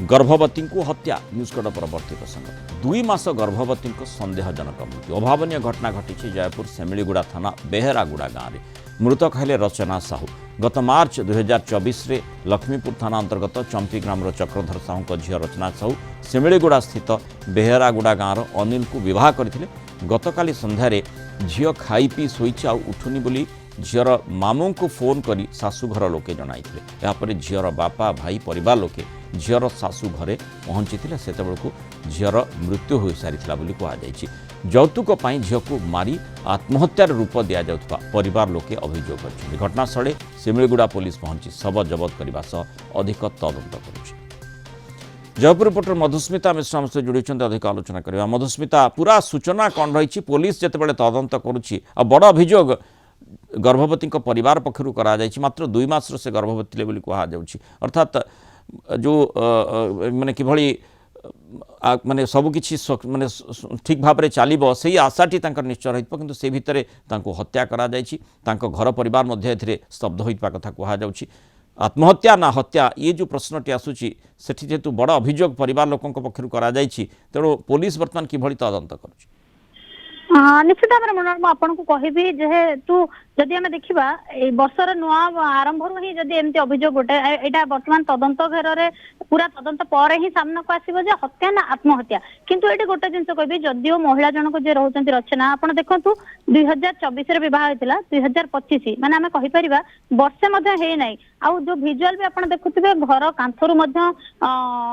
गर्भवती को हत्या न्यूजकट परवर्ती प्रसंग 2 मास गर्भवती सन्देहजनक मृत्यु अभावन घटना घटी जयपुर सेमिलीगुड़ा थाना बेहरागुड़ा गाँव में मृतक हेले रचना साहू गत मार्च 2024 रे लक्ष्मीपुर थाना अंतर्गत चंपी ग्राम चक्रधर साहू झील रचना साहू सेमिलीगुड़ा स्थित बेहरागुड़ा गाँव अनिल को विवाह करथिले। गतकाली संध्यारे झील खाई पी शोची उठुनी बोली झीर मामू को फोन करी शाशुघर लोके जनाइथिले। यापर झीर बापा भाई परिवार लोके झीर शाशु घरे पहुंची से झीर मृत्यु हो सारी बोली कहुई। यौतुक झील को मारी आत्महत्यार रूप दि जाउथबा परिवार लोके अभियोग कर घटनास्थले सिमिलीगुड़ा पुलिस पहुंची शव जबत करने सह अधिक तदंत कर। जयपुर रिपोर्टर मधुस्मिता मिश्रा हमसे जोड़ी अधिक आलोचना करवा। मधुस्मिता पूरा सूचना कौन रही पुलिस जितेबाला तदंत करुच्ची बड़ अभियोग गर्भवती परिवार पक्षर मात्र 2 मास से गर्भवती कहुच्छी अर्थात जो माने किभली माने सबकि माने ठीक भाव में चलो से आशाटी निश्चय रही किंतु से भितर हत्या करा घर परिवार मध्य स्तब्ध होता कथा कहुच्छी। आत्महत्या ना हत्या ये जो प्रश्नटी आसूची सेठी जेतु बड़ अभियोग परिवार लोकों पक्षर करा तेणु पुलिस बर्तमान किभली तदंत करुच्ची। निश्चित भाव में आपको कहबी जेहेतु जदि आम देखा वर्षर नुआ आरंभ ही जदि एमती अभियोग गोटे यहाँ बर्तमान तदंत घेर पूरा तदंत पर ही सामना को आसो हत्या ना आत्महत्या किंतु ये गोटे जिन कहबी जदिओ महिला जनक जे रोचंती रचना आप देखु 2024 बह होता 2025 माने आम कहीपर वर्षे है आउ जो भिजुआल भी आप देखुवे घर कांथरू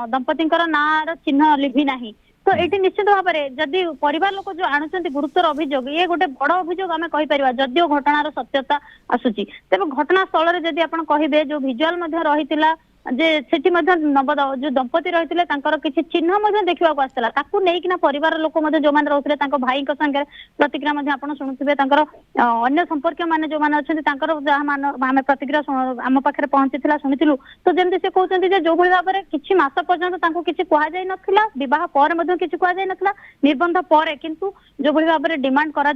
दंपति ना चिन्ह लिभि ना तो ये निश्चित भाव में जदि परिवार लोक जो आणुचंती गुरुतर अभियोग ये गोटे बड़ अभियोग आम कहीपर जदिओ घटनार सत्यता आसूची तेज घटनास्थल जदि आप कहे जो भिजुआल रही जे सेठी नव जो दंपति रही किसी चिन्ह देखा आसाला नहीं परिवार लोक जो रोते भाई संगे प्रतिक्रिया आप शुणुवे अन्य संपर्क मैंने जो मैंने अच्छा आम प्रतिक्रिया आम पाखे पहुंची शुणु तो जमी से कहते जो भाव में किसी मास पर्यंत किसी कहुई नाला बह पर किसी कहुई नाला निबंध पर किंतु जो भाव में डिमांड करा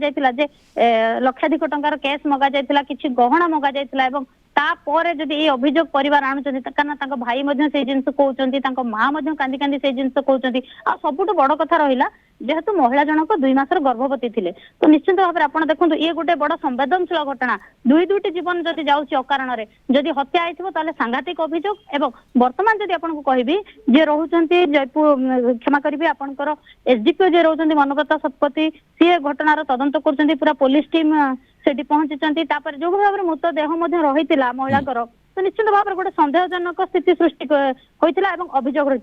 लक्षाधिक टंकार कैश मगा जाइथिला किसी गहना मगा जाइथिला तापर जदि ये अभियोग परिवार आणुचंती कारण भाई से जिन कहते माँ कांदी कांदी से जिन कहते सबुठ बड़ कथा रहा जेहेतु महिला जनक 2 मासर गर्भवती थिले तो निश्चित भाव में आप देखो ये गोटे बड़ संवेदनशील घटना दुईटी जीवन जदि जाऊँगी अकारण जदि हत्या होता सांघातिक अभियोग एवं वर्तमान जदि आपको कहबी जे रोचंती जयपुर क्षमा करी आपंकर एसडीपीओ जे रोचंती मनोव्रत शतपथी सी घटनार तदंत कर पूरा पुलिस टीम सेठी पहुंची जो भाव में मृतदेह रही महिला तो निश्चित भाव में गोटे सन्देहजनक स्थिति सृष्टि होता अभियोग रही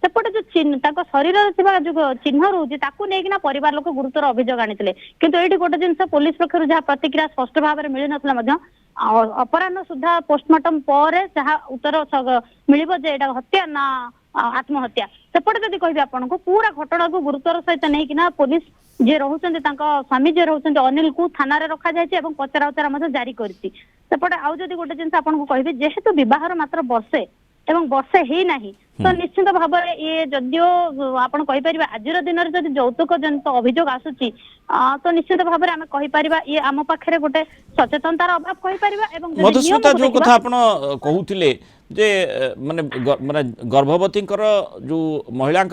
सेपटे जो शरीर जो चिन्ह रोचे नहीं परिवार लोक गुरुतर अभियोग आनी किंतु ये गोटे जिन पुलिस पक्षर जहाँ प्रतिक्रिया स्पष्ट भाव में मिल ना अपराह सुधा पोस्टमार्टम पर जहाँ उत्तर मिल हत्या ना आत्महत्या सेपटे जब कह आपको पूरा घटना को गुरुतर सहित नहीं पुलिस जे रोचंती स्वामी जे रोचंती अनिल को थाना रखा जाए पचरा उचरा जारी करती सेपटे आउ जदि गोटे जिन आपको कहबी जेहेतु बहर मात्र वर्षे एवं वर्षे ही नहीं तो निश्चित भाव में ये जदिओ आप कहीपर आज दिन में जब यौतुक जनित अभियोग आसूची तो निश्चित भाव में आम कहीपर ये आम पाखे गोटे सचेतनतार अभाव कहीपर। मधुस्मिता जो कथा आप कहते जे माने माने गर्भवती जो महिला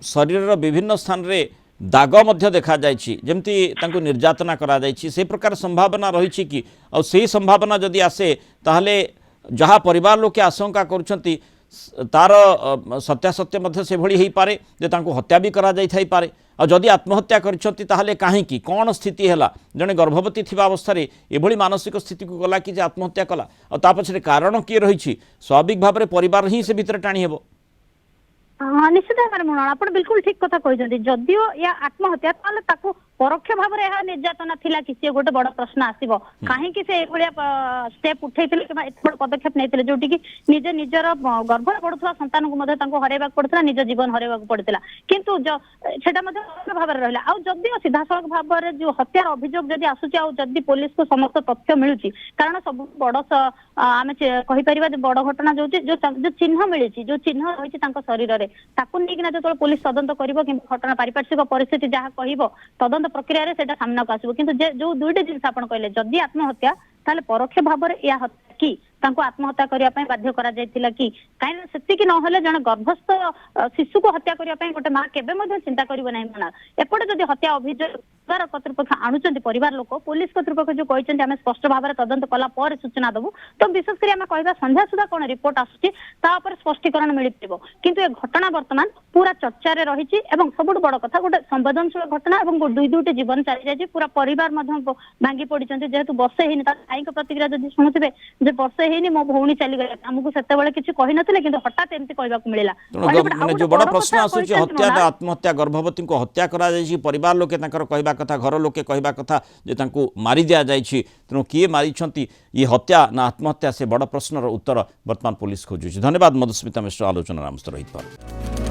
शरीर विभिन्न स्थान रे दाग मध्य देखा जायछि जेमती तांको निर्यातना करा जायछि से प्रकार संभावना रही कि आ से संभावना जदि आसे ताहले जहाँ परिवार लोके आशंका करुछंती तार सत्यासत्य मध्य से भली हेई पारे जे तांको हत्या भी करा जाई थाई पारे आ जदि आत्महत्या करिछंती ताहले काहेकि कौन स्थिति हैला जने गर्भवती थिबा अवस्था रे एभली मानसिक स्थिति को गला कि जे आत्महत्या कला आ ता पछरे कारण किए रही स्वाभाविक भाव में परिवार ही से भीतर टाणी हेबो। निश्चित भाव में आप बिल्कुल ठीक कथा कहते जदिओ या आत्महत्या परोक्ष भाव में निर्यातना थिला किसी गोटे बड़ प्रश्न आसो कहीं से स्टेप उठे पदक्षेप नहीं जो कि निजे निजर गर्भ पड़ुवा संतान को हरैवा पड़ता निज जीवन हरैवा पड़ता किंतु भाव में रहा आदि सीधा सड़क भाव में जो हत्यार अभियोग जदि आसूची आदि पुलिस को समस्त तथ्य मिलूची कारण सब बड़ आम कहीपर बड़ घटना जो चिन्ह मिली जो चिन्ह रही शरीर में जो पुलिस तदंत कर घटना पारिपार्श्विक परिस्थिति जहाँ कह तदंत प्रक्रिया सामना को आसो कि जो दुईटी जिन आप कहले जदि आत्महत्या परोक्ष भाव में या हत्या कि तांको आत्महत्या करिया पई बाध्य करा जायतिला कि काइन सेति कि नहले जने गर्भस्थ शिशु को हत्या करिया पई गोटे मां केबे मध्ये चिंता करिवो नाही मना एपटे जदि हत्या अभियोग परिवार कर्तृपक्ष आणुचंती परिवार लोक पुलिस कर्तृपक्ष जो कहते आम स्पष्ट भाव में तदंत कला पर सूचना देबू तो विशेष कर आम कहवा संध्या सुधा कौन रिपोर्ट आसुची ता पर स्पष्टीकरण मिल पारिबो किंतु ए घटना वर्तमान पूरा चर्चा रे रहिछि एवं सबुठ बड़ कथा गोटे संवेदनशील घटना एवं दुई दुईटी जीवन चली जाइछि पूरा परिवार मध्य भांगी पड़िचंती जेहेतु वर्षे हेनी ता भाईक प्रतिक्रिया जदि शुणुथिबे जे वर्षे हेनी मो भौणी चली गले हमकु सेते बेले किछि कहि नथिले किंतु हठात एमती कहबाकू मिलिला माने जो बड़ प्रश्न आसुची हत्या आत्महत्या गर्भवती को हत्या करा जाइछि परिवार लोके तांकर कहबा कथा घर लोके कहबा कथा जे तांको मारी दिया जाइछि तेणु किए मारिछंती ये हत्या ना आत्महत्या से बड़ प्रश्नर उत्तर वर्तमान पुलिस खोजुछि। धन्यवाद मधुस्मिता मिश्र आलोचना रामस्थ रहित।